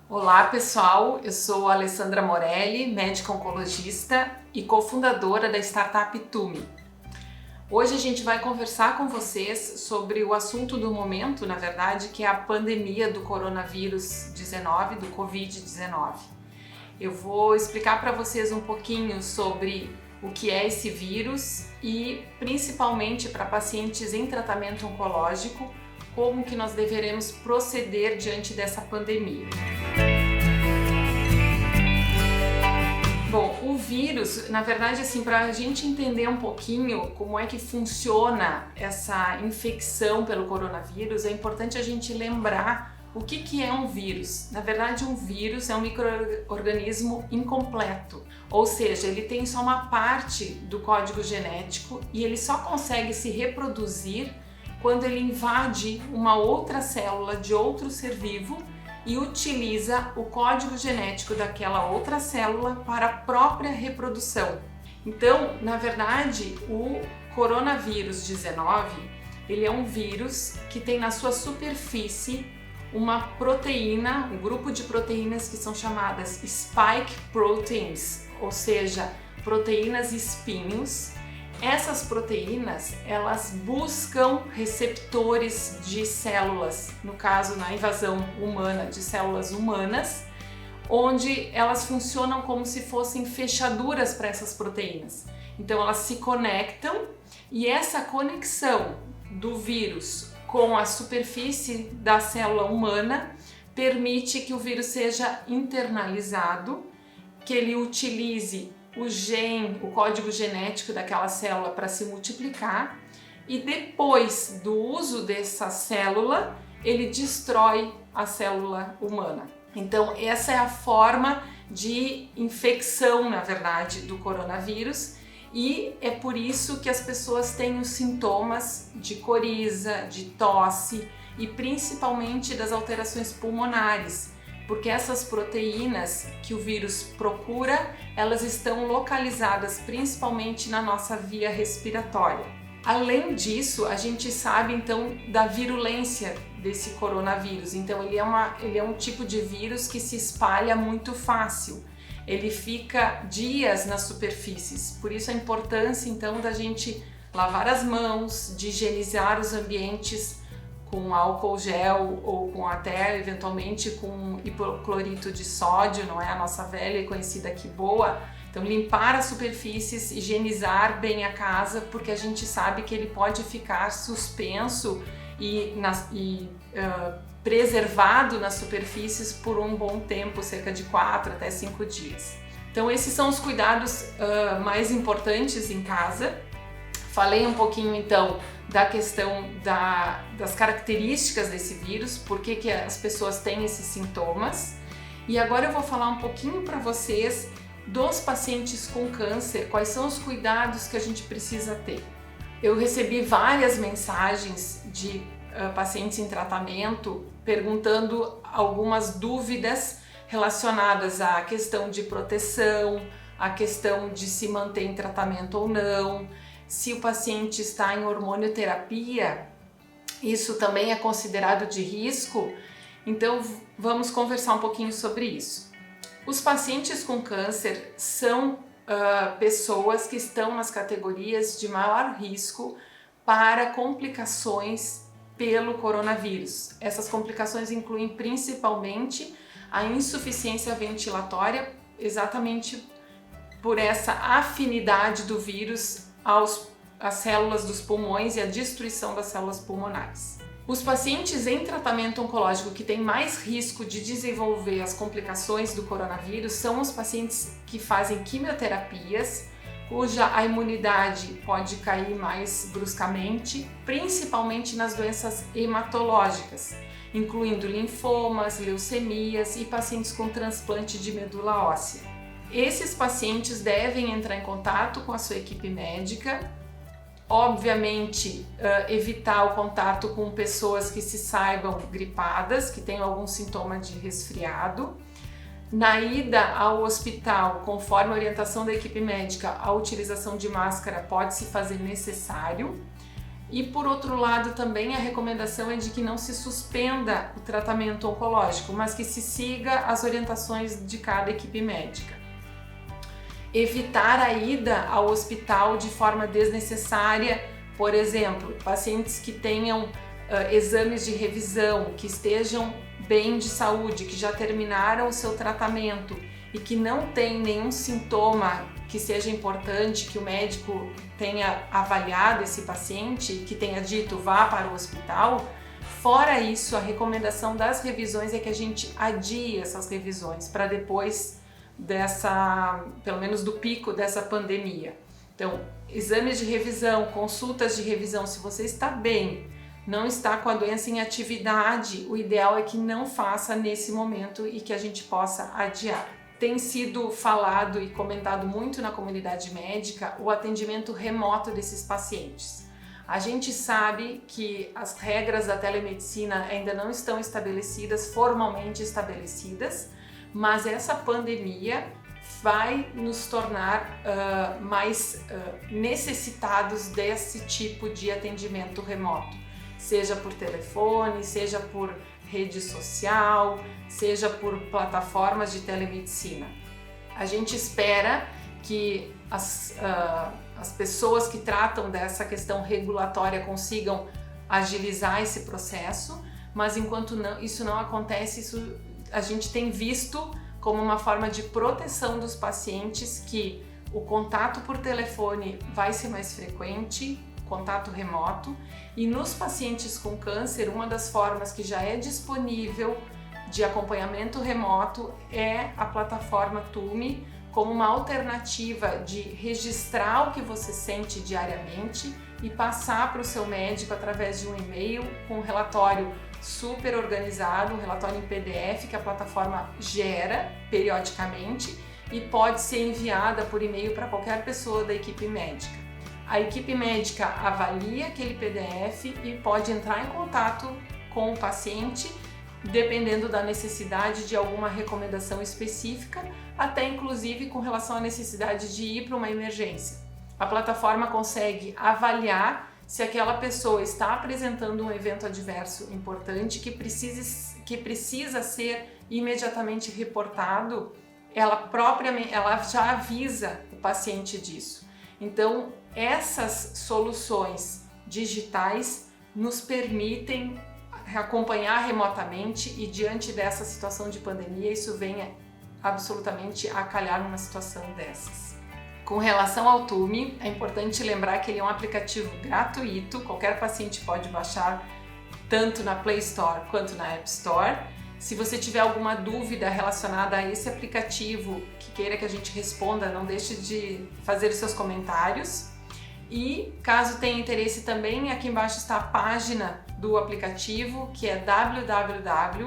Olá pessoal, eu sou a Alessandra Morelli, médica oncologista e cofundadora da startup Tumi. Hoje a gente vai conversar com vocês sobre o assunto do momento, na verdade, que é a pandemia do coronavírus 19, do Covid-19. Eu vou explicar para vocês um pouquinho sobre o que é esse vírus e, principalmente para pacientes em tratamento oncológico, como que nós deveremos proceder diante dessa pandemia. Bom, o vírus, na verdade, assim, para a gente entender um pouquinho como é que funciona essa infecção pelo coronavírus, é importante a gente lembrar o que é um vírus. Na verdade, um vírus é um micro-organismo incompleto, ou seja, ele tem só uma parte do código genético e ele só consegue se reproduzir quando ele invade uma outra célula de outro ser vivo e utiliza o código genético daquela outra célula para a própria reprodução. Então, na verdade, o coronavírus 19, ele é um vírus que tem na sua superfície uma proteína, um grupo de proteínas que são chamadas spike proteins, ou seja, proteínas espinhos. Essas proteínas, elas buscam receptores de células, no caso na invasão humana de células humanas, onde elas funcionam como se fossem fechaduras para essas proteínas. Então elas se conectam e essa conexão do vírus com a superfície da célula humana permite que o vírus seja internalizado, que ele utilize o código genético daquela célula para se multiplicar e depois do uso dessa célula, ele destrói a célula humana. Então essa é a forma de infecção, na verdade, do coronavírus e é por isso que as pessoas têm os sintomas de coriza, de tosse e principalmente das alterações pulmonares, porque essas proteínas que o vírus procura, elas estão localizadas principalmente na nossa via respiratória. Além disso, a gente sabe então da virulência desse coronavírus. Então ele é um tipo de vírus que se espalha muito fácil. Ele fica dias nas superfícies. Por isso a importância então da gente lavar as mãos, de higienizar os ambientes com álcool gel ou com até eventualmente com hipoclorito de sódio, não é? A nossa velha e conhecida Quiboa. Então limpar as superfícies, higienizar bem a casa, porque a gente sabe que ele pode ficar suspenso e preservado nas superfícies por um bom tempo, cerca de 4 até 5 dias. Então esses são os cuidados mais importantes em casa. Falei um pouquinho então da questão das características desse vírus, por que as pessoas têm esses sintomas. E agora eu vou falar um pouquinho para vocês dos pacientes com câncer, quais são os cuidados que a gente precisa ter. Eu recebi várias mensagens de pacientes em tratamento perguntando algumas dúvidas relacionadas à questão de proteção, à questão de se manter em tratamento ou não, se o paciente está em hormonioterapia, isso também é considerado de risco. Então vamos conversar um pouquinho sobre isso. Os pacientes com câncer são pessoas que estão nas categorias de maior risco para complicações pelo coronavírus. Essas complicações incluem principalmente a insuficiência ventilatória, exatamente por essa afinidade do vírus às células dos pulmões e a destruição das células pulmonares. Os pacientes em tratamento oncológico que têm mais risco de desenvolver as complicações do coronavírus são os pacientes que fazem quimioterapias, cuja a imunidade pode cair mais bruscamente, principalmente nas doenças hematológicas, incluindo linfomas, leucemias e pacientes com transplante de medula óssea. Esses pacientes devem entrar em contato com a sua equipe médica, obviamente evitar o contato com pessoas que se saibam gripadas, que tenham algum sintoma de resfriado. Na ida ao hospital, conforme a orientação da equipe médica, a utilização de máscara pode se fazer necessário. E por outro lado também a recomendação é de que não se suspenda o tratamento oncológico, mas que se siga as orientações de cada equipe médica. Evitar a ida ao hospital de forma desnecessária, por exemplo, pacientes que tenham exames de revisão, que estejam bem de saúde, que já terminaram o seu tratamento e que não tem nenhum sintoma que seja importante, que o médico tenha avaliado esse paciente, que tenha dito vá para o hospital. Fora isso, a recomendação das revisões é que a gente adie essas revisões para depois pelo menos do pico dessa pandemia. Então, exames de revisão, consultas de revisão, se você está bem, não está com a doença em atividade, o ideal é que não faça nesse momento e que a gente possa adiar. Tem sido falado e comentado muito na comunidade médica o atendimento remoto desses pacientes. A gente sabe que as regras da telemedicina ainda não estão formalmente estabelecidas, mas essa pandemia vai nos tornar mais necessitados desse tipo de atendimento remoto, seja por telefone, seja por rede social, seja por plataformas de telemedicina. A gente espera que as pessoas que tratam dessa questão regulatória consigam agilizar esse processo, mas enquanto isso não acontece, a gente tem visto como uma forma de proteção dos pacientes que o contato por telefone vai ser mais frequente, contato remoto, e nos pacientes com câncer, uma das formas que já é disponível de acompanhamento remoto é a plataforma TUME, como uma alternativa de registrar o que você sente diariamente e passar para o seu médico através de um e-mail com um relatório super organizado, um relatório em PDF que a plataforma gera periodicamente e pode ser enviada por e-mail para qualquer pessoa da equipe médica. A equipe médica avalia aquele PDF e pode entrar em contato com o paciente, dependendo da necessidade de alguma recomendação específica, até inclusive com relação à necessidade de ir para uma emergência. A plataforma consegue avaliar se aquela pessoa está apresentando um evento adverso importante que precisa ser imediatamente reportado, ela já avisa o paciente disso. Então, essas soluções digitais nos permitem acompanhar remotamente e diante dessa situação de pandemia, isso venha absolutamente a calhar numa situação dessas. Com relação ao TUME, é importante lembrar que ele é um aplicativo gratuito, qualquer paciente pode baixar tanto na Play Store quanto na App Store. Se você tiver alguma dúvida relacionada a esse aplicativo que queira que a gente responda, não deixe de fazer os seus comentários. E caso tenha interesse também, aqui embaixo está a página do aplicativo, que é www.tume.org.